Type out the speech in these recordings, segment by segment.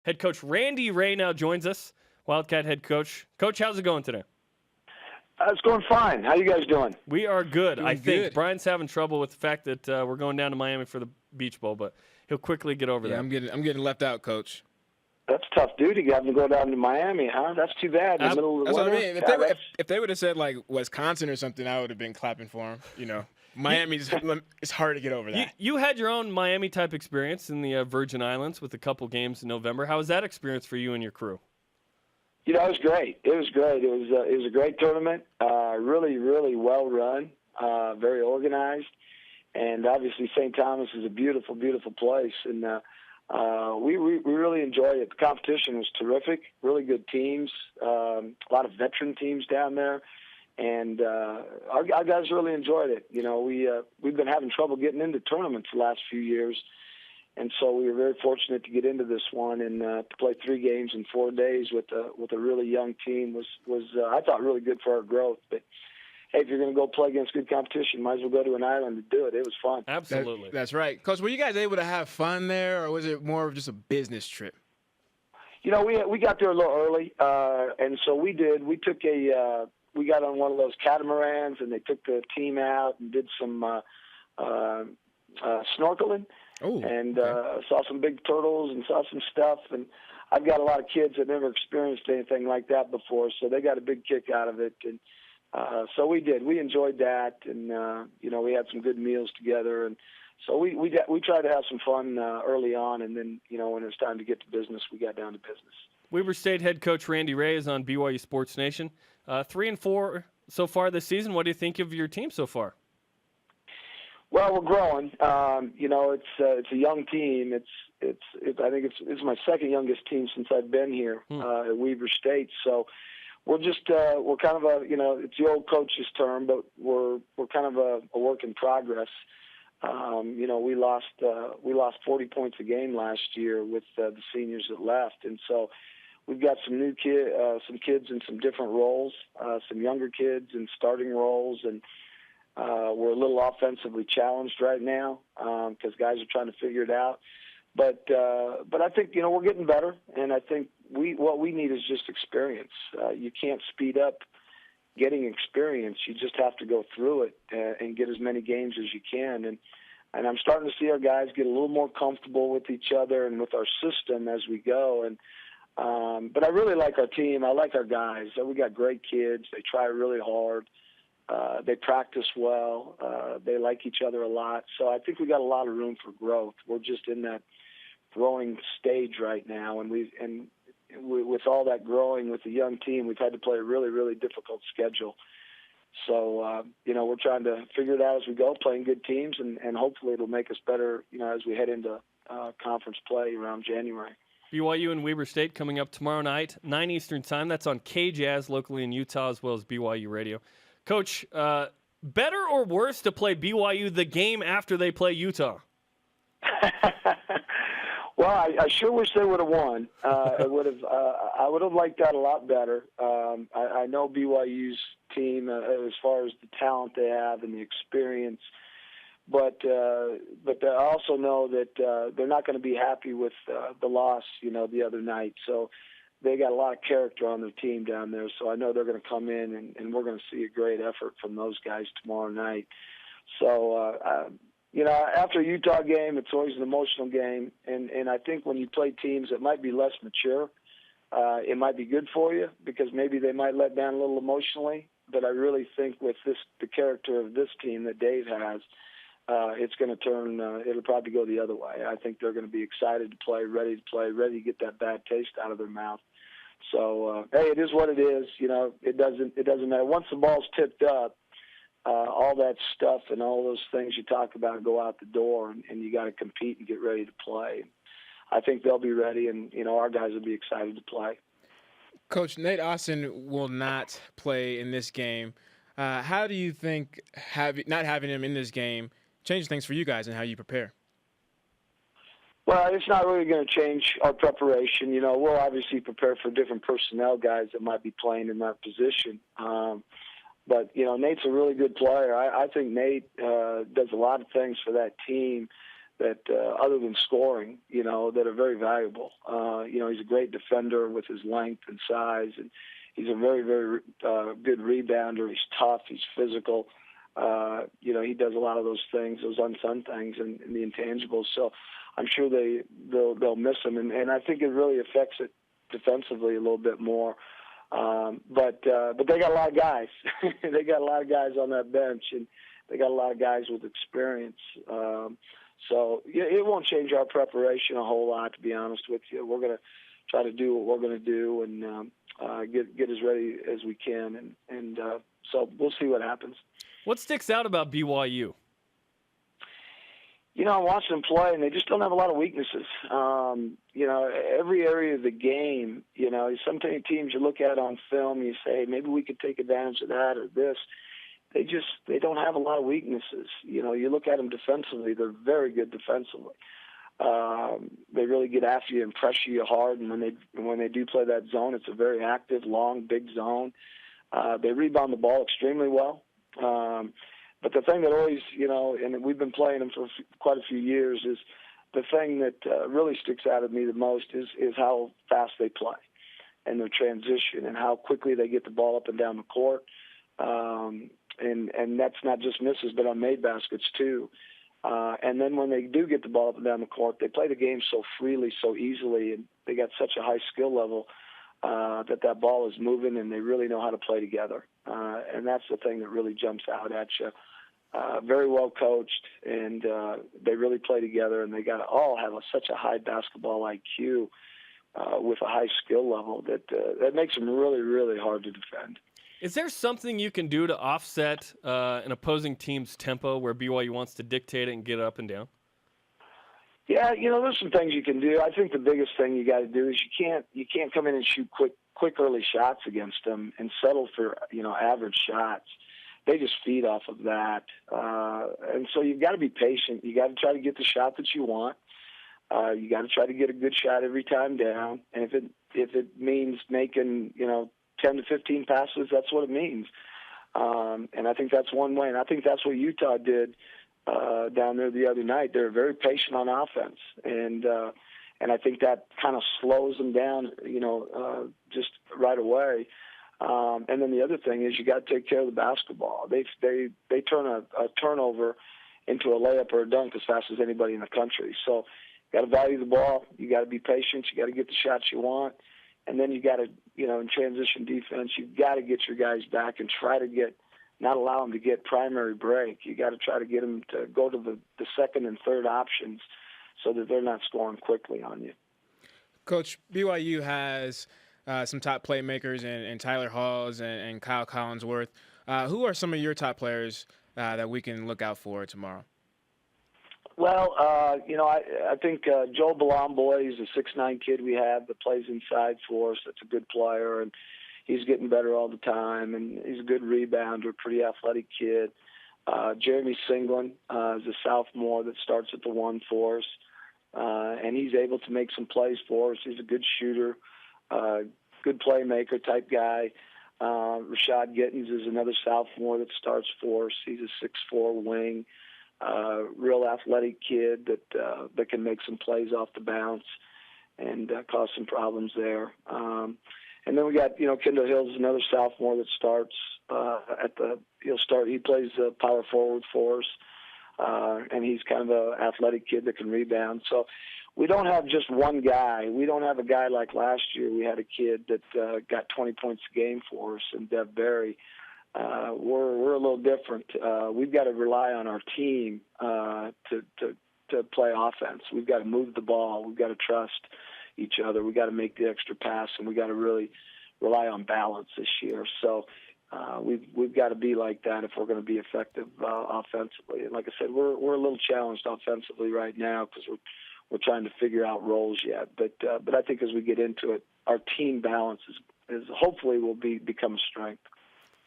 Head coach Randy Rahe now joins us. Wildcat head coach. Coach, how's it going today? It's going fine. How you guys doing? We are good, Doing I think. good. Brian's having trouble with the fact that we're going down to Miami for the Beach Bowl, but he'll quickly get over Yeah, that. I'm getting left out, Coach. That's tough duty having to go down to Miami, huh? That's too bad. In the middle of the That's what I winter. mean. If they would have said like Wisconsin or something, I would have been clapping for him. You know, Miami's it's hard to get over that. You had your own Miami type experience in the Virgin Islands with a couple games in November. How was that experience for you and your crew? It was great. It was great. It was a great tournament. Really, really well run. Very organized, and obviously St. Thomas is a beautiful, beautiful place, and we really enjoyed it. The competition was terrific. Really good teams. A lot of veteran teams down there, and our guys really enjoyed it. You know, we've been having trouble getting into tournaments the last few years. And so we were very fortunate to get into this one and to play 3 games in 4 days with a really young team was I thought really good for our growth. But hey, if you're going to go play against good competition, might as well go to an island to do it. It was fun. Absolutely. That's right, Coach. Were you guys able to have fun there, or was it more of just a business trip? You know, we got there a little early, and so we did. We took we got on one of those catamarans, and they took the team out and did some snorkeling. Oh, and saw some big turtles and saw some stuff. And I've got a lot of kids that never experienced anything like that before, so they got a big kick out of it. And so we did. We enjoyed that, and you know, we had some good meals together. And so we tried to have some fun early on, and then, you know, when it was time to get to business, we got down to business. Weber State head coach Randy Rahe is on BYU Sports Nation. 3-4 so far this season. What do you think of your team so far? Well, we're growing. You know, it's a young team. I think it's my second youngest team since I've been here at Weber State. So we're just we're kind of a, you know, it's the old coach's term, but we're kind of a work in progress. You know, we lost 40 points a game last year with the seniors that left, and so we've got some new kids in some different roles, some younger kids in starting roles, and we're a little offensively challenged right now because guys are trying to figure it out. But I think, you know, we're getting better, and I think what we need is just experience. You can't speed up getting experience. You just have to go through it and get as many games as you can. And I'm starting to see our guys get a little more comfortable with each other and with our system as we go. And but I really like our team. I like our guys. We got great kids. They try really hard. They practice well. They like each other a lot. So I think we got a lot of room for growth. We're just in that growing stage right now, and with all that growing with the young team, we've had to play a really, really difficult schedule. So you know, we're trying to figure it out as we go, playing good teams, and hopefully it'll make us better, you know, as we head into conference play around January. BYU and Weber State coming up tomorrow night, 9 Eastern time. That's on KJazz locally in Utah as well as BYU Radio. Coach, better or worse to play BYU the game after they play Utah? Well, I sure wish they would have won. I would have liked that a lot better. I know BYU's team as far as the talent they have and the experience, but I also know that they're not going to be happy with the loss, you know, the other night. So they got a lot of character on their team down there. So I know they're going to come in, and we're going to see a great effort from those guys tomorrow night. So you know, after a Utah game, it's always an emotional game, and I think when you play teams that might be less mature, it might be good for you because maybe they might let down a little emotionally. But I really think with the character of this team that Dave has, it's going to turn. It'll probably go the other way. I think they're going to be excited to play, ready to get that bad taste out of their mouth. So hey, it is what it is. You know, it doesn't matter once the ball's tipped up. All that stuff and all those things you talk about go out the door, and you got to compete and get ready to play. I think they'll be ready, and, you know, our guys will be excited to play. Coach, Nate Austin will not play in this game. How do you think not having him in this game changes things for you guys and how you prepare? Well, it's not really going to change our preparation. You know, we'll obviously prepare for different personnel guys that might be playing in that position. But, you know, Nate's a really good player. I think Nate does a lot of things for that team that other than scoring, that are very valuable. He's a great defender with his length and size, and he's a very, very good rebounder. He's tough. He's physical. He does a lot of those things, those unsung things, and the intangibles. So I'm sure they'll miss him, and I think it really affects it defensively a little bit more. But they got a lot of guys. They got a lot of guys on that bench, and they got a lot of guys with experience. So it won't change our preparation a whole lot, to be honest with you. We're going to try to do what we're going to do and get as ready as we can. And so we'll see what happens. What sticks out about BYU? I'm watching them play, and they just don't have a lot of weaknesses. Every area of the game, some teams you look at on film, you say, maybe we could take advantage of that or this. They don't have a lot of weaknesses. You look at them defensively, they're very good defensively. They really get after you and pressure you hard, and when they do play that zone, it's a very active, long, big zone. They rebound the ball extremely well. But the thing that always, and we've been playing them for quite a few years, is the thing that really sticks out at me the most is how fast they play and their transition and how quickly they get the ball up and down the court. And that's not just misses, but on made baskets too. And then when they do get the ball up and down the court, they play the game so freely, so easily, and they got such a high skill level that ball is moving, and they really know how to play together. And that's the thing that really jumps out at you. Very well coached, and they really play together, and they got to all have such a high basketball IQ with a high skill level that makes them really, really hard to defend. Is there something you can do to offset an opposing team's tempo where BYU wants to dictate it and get it up and down? Yeah, there's some things you can do. I think the biggest thing you got to do is you can't come in and shoot quick early shots against them and settle for average shots. They just feed off of that, and so you've got to be patient. You got to try to get the shot that you want. You got to try to get a good shot every time down, and if it means making 10 to 15 passes, that's what it means. And I think that's one way, and I think that's what Utah did down there the other night. They were very patient on offense, and I think that kind of slows them down, just right away. And then the other thing is you got to take care of the basketball. They turn a turnover into a layup or a dunk as fast as anybody in the country. So you got to value the ball. You got to be patient. You got to get the shots you want. And then you got to, in transition defense, you've got to get your guys back and try to not allow them to get primary break. You got to try to get them to go to the second and third options so that they're not scoring quickly on you. Coach, BYU has some top playmakers in Tyler Halls and Kyle Collinsworth. Who are some of your top players that we can look out for tomorrow? Well, I think Joel Balomboy is a 6'9" kid we have that plays inside for us. That's a good player, and he's getting better all the time, and he's a good rebounder, pretty athletic kid. Jeremy Singlin is a sophomore that starts at the 1 for us, and he's able to make some plays for us. He's a good shooter, good playmaker type guy. Rashad Gittins is another sophomore that starts for us. He's a 6'4" wing. Real athletic kid that can make some plays off the bounce and cause some problems there. And then we got Kendall Hills, another sophomore that starts he plays power forward for us, and he's kind of an athletic kid that can rebound. So we don't have just one guy. We don't have a guy like last year. We had a kid that got 20 points a game for us, and Dev Berry. We're a little different. We've got to rely on our team to play offense. We've got to move the ball. We've got to trust each other. We've got to make the extra pass, and we've got to really rely on balance this year. So we've got to be like that if we're going to be effective offensively. And like I said, we're a little challenged offensively right now because we're trying to figure out roles yet. But I think as we get into it, our team balance is hopefully will become a strength.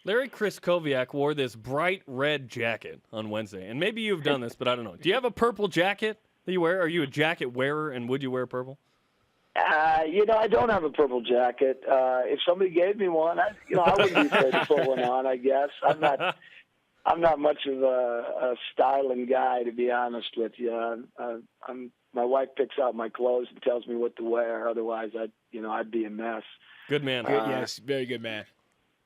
Larry Kryskowiak wore this bright red jacket on Wednesday, and maybe you've done this, but I don't know. Do you have a purple jacket that you wear? Are you a jacket wearer, and would you wear purple? I don't have a purple jacket. If somebody gave me one, I wouldn't be afraid to put one on, I guess. I'm not I'm not much of a styling guy, to be honest with you. My wife picks out my clothes and tells me what to wear. Otherwise, I'd be a mess. Good man. Yes, very good man.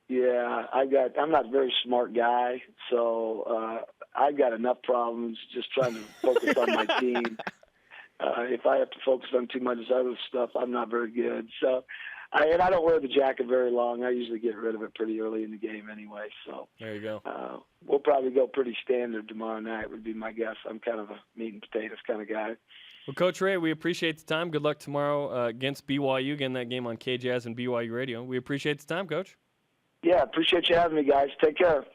Yeah, I'm not a very smart guy, so I've got enough problems just trying to focus on my team. If I have to focus on too much other stuff, I'm not very good. So, I don't wear the jacket very long. I usually get rid of it pretty early in the game anyway. So There you go. We'll probably go pretty standard tomorrow night would be my guess. I'm kind of a meat and potatoes kind of guy. Well, Coach Rahe, we appreciate the time. Good luck tomorrow against BYU, getting that game on KJazz and BYU Radio. We appreciate the time, Coach. Yeah, appreciate you having me, guys. Take care.